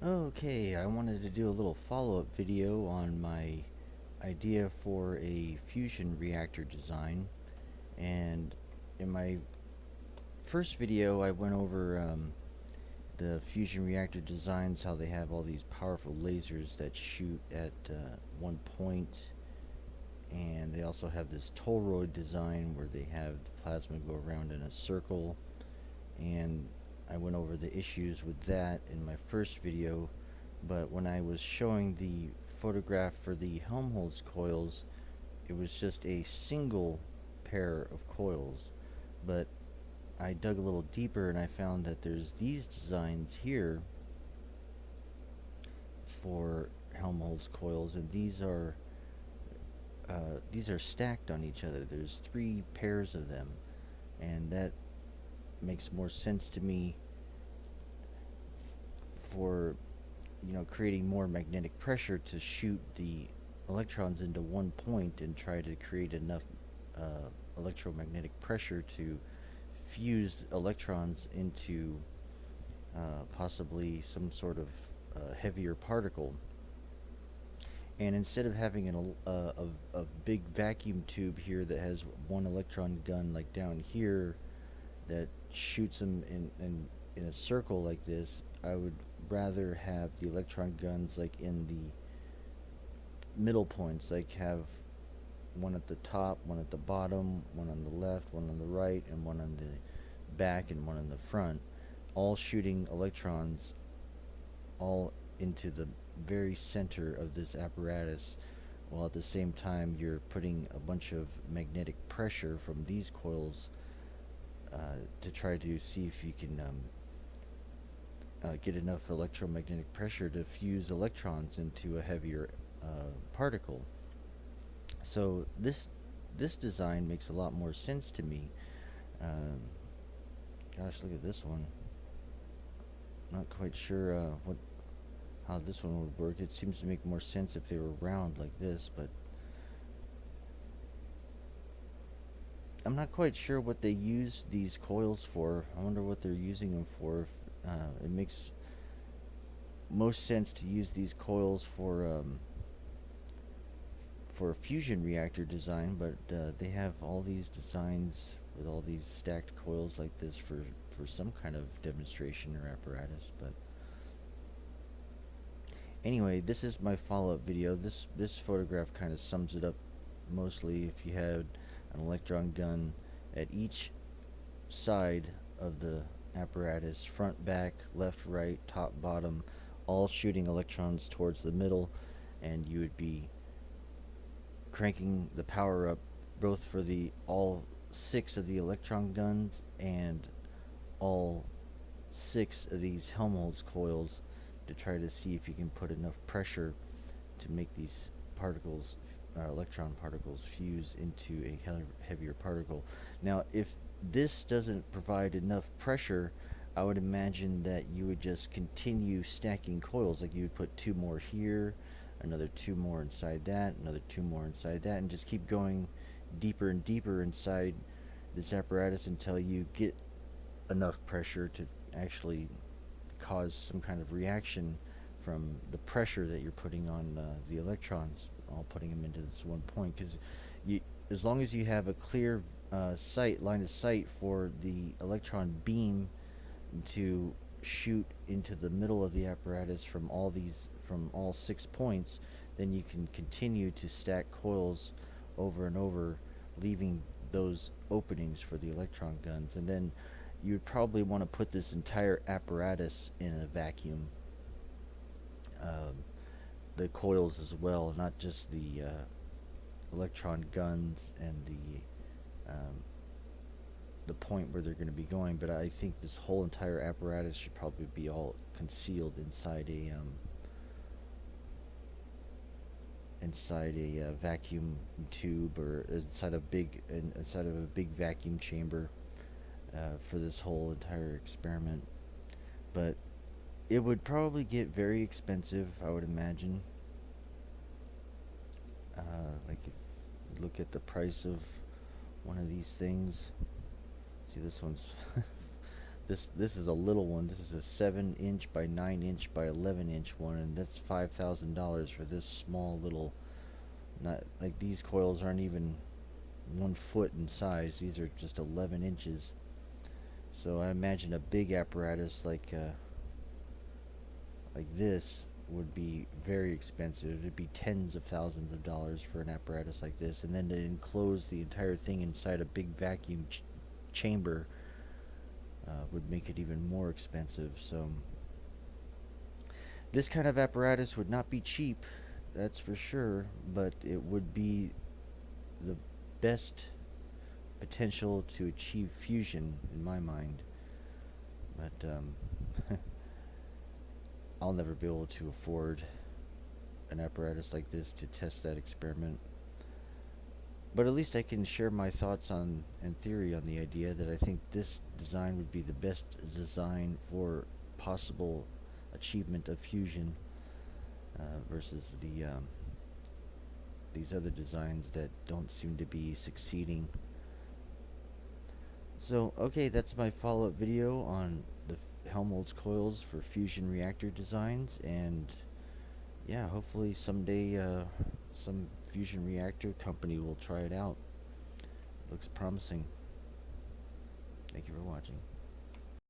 Okay, I wanted to do a little follow-up video on my idea for a fusion reactor design. And in my first video, I went over the fusion reactor designs, how they have all these powerful lasers that shoot at one point, and they also have this toroid design where they have the plasma go around in a circle. And I went over the issues with that in my first video, but when I was showing the photograph for the Helmholtz coils, it was just a single pair of coils. But I dug a little deeper and I found that there's these designs here for Helmholtz coils, and these are stacked on each other. There's three pairs of them, and that makes more sense to me for creating more magnetic pressure to shoot the electrons into one point and try to create enough electromagnetic pressure to fuse electrons into possibly some sort of heavier particle. And instead of having a big vacuum tube here that has one electron gun like down here that shoots them in a circle like this, I would rather have the electron guns like in the middle points, like have one at the top, one at the bottom, one on the left, one on the right, and one on the back and one in the front, all shooting electrons all into the very center of this apparatus, while at the same time you're putting a bunch of magnetic pressure from these coils to try to see if you can get enough electromagnetic pressure to fuse electrons into a heavier particle. So this design makes a lot more sense to me. Um, Gosh, look at this one. Not quite sure how this one would work. It seems to make more sense if they were round like this, but I'm not quite sure what they use these coils for. I wonder what they're using them for. It makes most sense to use these coils for a fusion reactor design, but they have all these designs with all these stacked coils like this for some kind of demonstration or apparatus. But anyway, this is my follow-up video. This photograph kind of sums it up mostly. If you had an electron gun at each side of the apparatus, front, back, left, right, top, bottom, all shooting electrons towards the middle, and you would be cranking the power up both for the all 6 of the electron guns and all 6 of these Helmholtz coils to try to see if you can put enough pressure to make these particles, electron particles, fuse into a heavier particle. Now, if this doesn't provide enough pressure, I would imagine that you would just continue stacking coils. Like you would put 2 more here, another 2 more inside that, another 2 more inside that, and just keep going deeper and deeper inside this apparatus until you get enough pressure to actually cause some kind of reaction from the pressure that you're putting on the electrons, all putting them into this one point. Because as long as you have a clear line of sight for the electron beam to shoot into the middle of the apparatus from all 6 points, then you can continue to stack coils over and over, leaving those openings for the electron guns. And then you would probably want to put this entire apparatus in a vacuum, the coils as well, not just the electron guns and the point where they're going to be going. But I think this whole entire apparatus should probably be all concealed inside a vacuum tube, or inside of a big vacuum chamber for this whole entire experiment. But it would probably get very expensive, I would imagine. Like if you look at the price of one of these things, see this one's This is a little one. This is a 7-inch by 9-inch by 11-inch one, and that's $5,000 for this small little. Not like these coils aren't even 1 foot in size. These are just 11 inches. So I imagine a big apparatus like this would be very expensive. It'd be tens of thousands of dollars for an apparatus like this, and then to enclose the entire thing inside a big vacuum chamber would make it even more expensive. So this kind of apparatus would not be cheap, that's for sure, but it would be the best potential to achieve fusion in my mind. But I'll never be able to afford an apparatus like this to test that experiment. But at least I can share my thoughts on and theory on the idea that I think this design would be the best design for possible achievement of fusion versus these other designs that don't seem to be succeeding. So, okay, that's my follow-up video on the Helmholtz coils for fusion reactor designs, and yeah, hopefully someday some fusion reactor company will try it out. Looks promising. Thank you for watching.